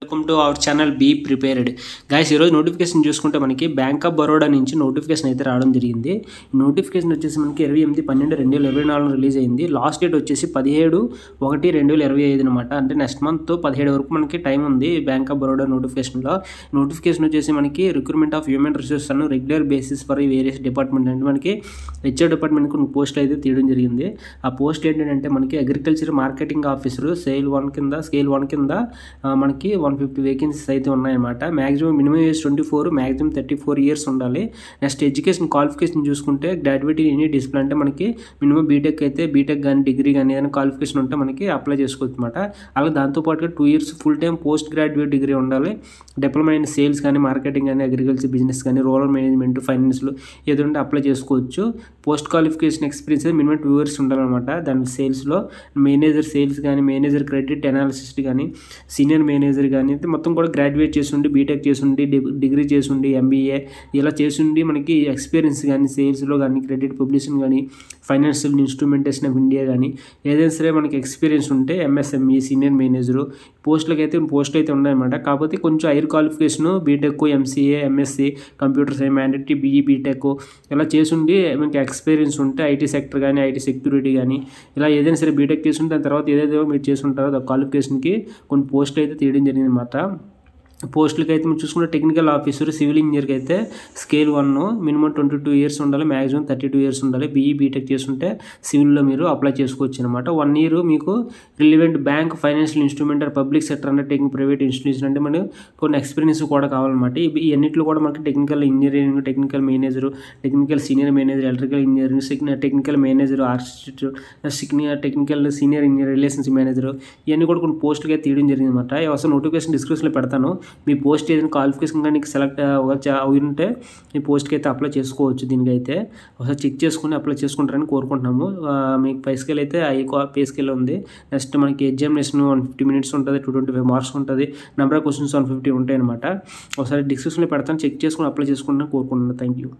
Welcome to our channel be prepared guys. ఈరోజు notification చూసుకుంటే మనకి బ్యాంక్ ఆఫ్ బరోడా నుంచి నోటిఫికేషన్ అయితే రావడం జరిగింది. నోటిఫికేషన్ వచ్చేసి మనకి 28/12/2024 రిలీజ్ అయింది. లాస్ట్ డేట్ వచ్చేసి 17/1/2025 అనమాట. అంటే నెక్స్ట్ మంత్ 17 వరకు మనకి టైం ఉంది. బ్యాంక్ ఆఫ్ బరోడా నోటిఫికేషన్లో నోటిఫికేషన్ వచ్చేసి మనకి recruitment of human resources Anu regular basis for various department అంటే మనకి హెచ్ఆర్ డిపార్ట్మెంట్కి కొన్ని పోస్ట్ అయితే తీయడం జరిగింది. ఆ పోస్ట్ ఏంటంటే మనకి అగ్రికల్చర్ మార్కెటింగ్ ఆఫీసర్ స్కేల్ 1 కింద మనకి 150 వేకెన్సీస్ అయితే ఉన్నాయన్నమాట. Maximum minimum age 24, maximum 34 years ఉండాలి. నెక్స్ట్ ఎడ్యుకేషన్ క్వాలిఫికేషన్ చూసుకుంటే గ్రాడ్యుయేట్ ఇన్ ఎనీ డిసిప్లిన్ అంటే మనకి మినిమం బీటెక్ అయితే బీటెక్ కానీ డిగ్రీ కానీ ఏదైనా క్వాలిఫికేషన్ ఉంటే మనకి అప్లై చేసుకోవచ్చు అనమాట. అలాగే దాంతోపాటుగా 2 years full time post graduate degree ఉండాలి. డిప్లొమా ఇన్ సేల్స్ కానీ మార్కెటింగ్ కానీ అగ్రికల్చర్ బిజినెస్ కానీ రూరల్ మేనేజ్మెంట్ ఫైనాన్స్లో ఏదంటే అప్లై చేసుకోవచ్చు. Post qualification experience minimum 2 years ఉండాలన్నమాట. దాని సేల్స్లో మేనేజర్ సేల్స్ కానీ మేనేజర్ క్రెడిట్ అనాలిసిస్ట్ కానీ సీనియర్ మేనేజర్ కానీ మొత్తం కూడా గ్రాడ్యుయేట్ చేసి బీటెక్ చేసి డిగ్రీ చేసి ఎంబీఏ ఇలా చేసి మనకి ఎక్స్పీరియన్స్ కానీ సేల్స్లో కానీ క్రెడిట్ పబ్లిషన్ కానీ ఫైనాన్షియల్ ఇన్స్ట్రుమెంటేషన్ ఆఫ్ ఇండియా కానీ ఏదైనా సరే మనకి ఎక్స్పీరియన్స్ ఉంటే ఎంఎస్ఎంఈ సీనియర్ మేనేజరు పోస్టులు అయితే ఉన్నాయన్నమాట. కాకపోతే కొంచెం higher qualification B Tech MCA MSc computer science mandatory BE B Tech ఇలా చేసి మనకి ఎక్స్పీరియన్స్ ఉంటే ఐటీ సెక్టర్ కానీ ఐటీ సెక్యూరిటీ కానీ ఇలా ఏదైనా సరే బీటెక్ చేసి దాని తర్వాత ఏదైతే మీరు చేసి ఉంటారో ఆ క్వాలిఫికేషన్కి కొన్ని పోస్టులు అయితే తీయడం జరిగింది అనమాట. పోస్టులకి అయితే మీరు చూసుకుంటే టెక్నికల్ ఆఫీసర్ సివిల్ ఇంజనీర్కి అయితే స్కేల్ 1 మినిమం 22 ఇయర్స్ ఉండాలి, మ్యాక్సిమం 32 ఇయర్స్ ఉండాలి. బీఈ బీటెక్ చేస్తుంటే సివిల్లో మీరు అప్లై చేసుకోవచ్చు అనమాట. 1 ఇయర్ మీకు relevant bank financial instrument are public sector undertaking private institution అంటే మనకు కొన్ని ఎక్స్పీరియన్స్ కూడా కావాలన్నమాట. ఈ అన్నింటిలో కూడా మనకి technical engineering technical manager technical senior manager electrical engineering technical manager architecture technical senior engineer relations manager ఇవన్నీ కూడా కొన్ని పోస్టులకి అయితే తీయడం జరిగింది అనమాట. అసలు నోటిఫికేషన్ డిస్క్రిప్షన్లో పెడతాను. మీ పోస్ట్ ఏదైనా క్వాలిఫికేషన్ కానీ సెలెక్ట్ ఉంటే మీ పోస్ట్కి అయితే అప్లై చేసుకోవచ్చు. దీనికైతే ఒకసారి చెక్ చేసుకుని అప్లై చేసుకుంటారని కోరుకుంటున్నాము. మీకు పే స్కేల్ అయితే పే స్కేల్ ఉంది. నెక్స్ట్ మనకి ఎగ్జామినేషన్ 150 మినిట్స్ ఉంటుంది, 225 మార్క్స్ ఉంటుంది, నెంబర్ ఆఫ్ క్వశ్చన్స్ 150 ఉంటాయి అనమాట. ఒకసారి డిస్క్రిప్షన్లో పెడతాను, చెక్ చేసుకుని అప్లై చేసుకుంటాను కోరుకుంటున్నాను. Thank you.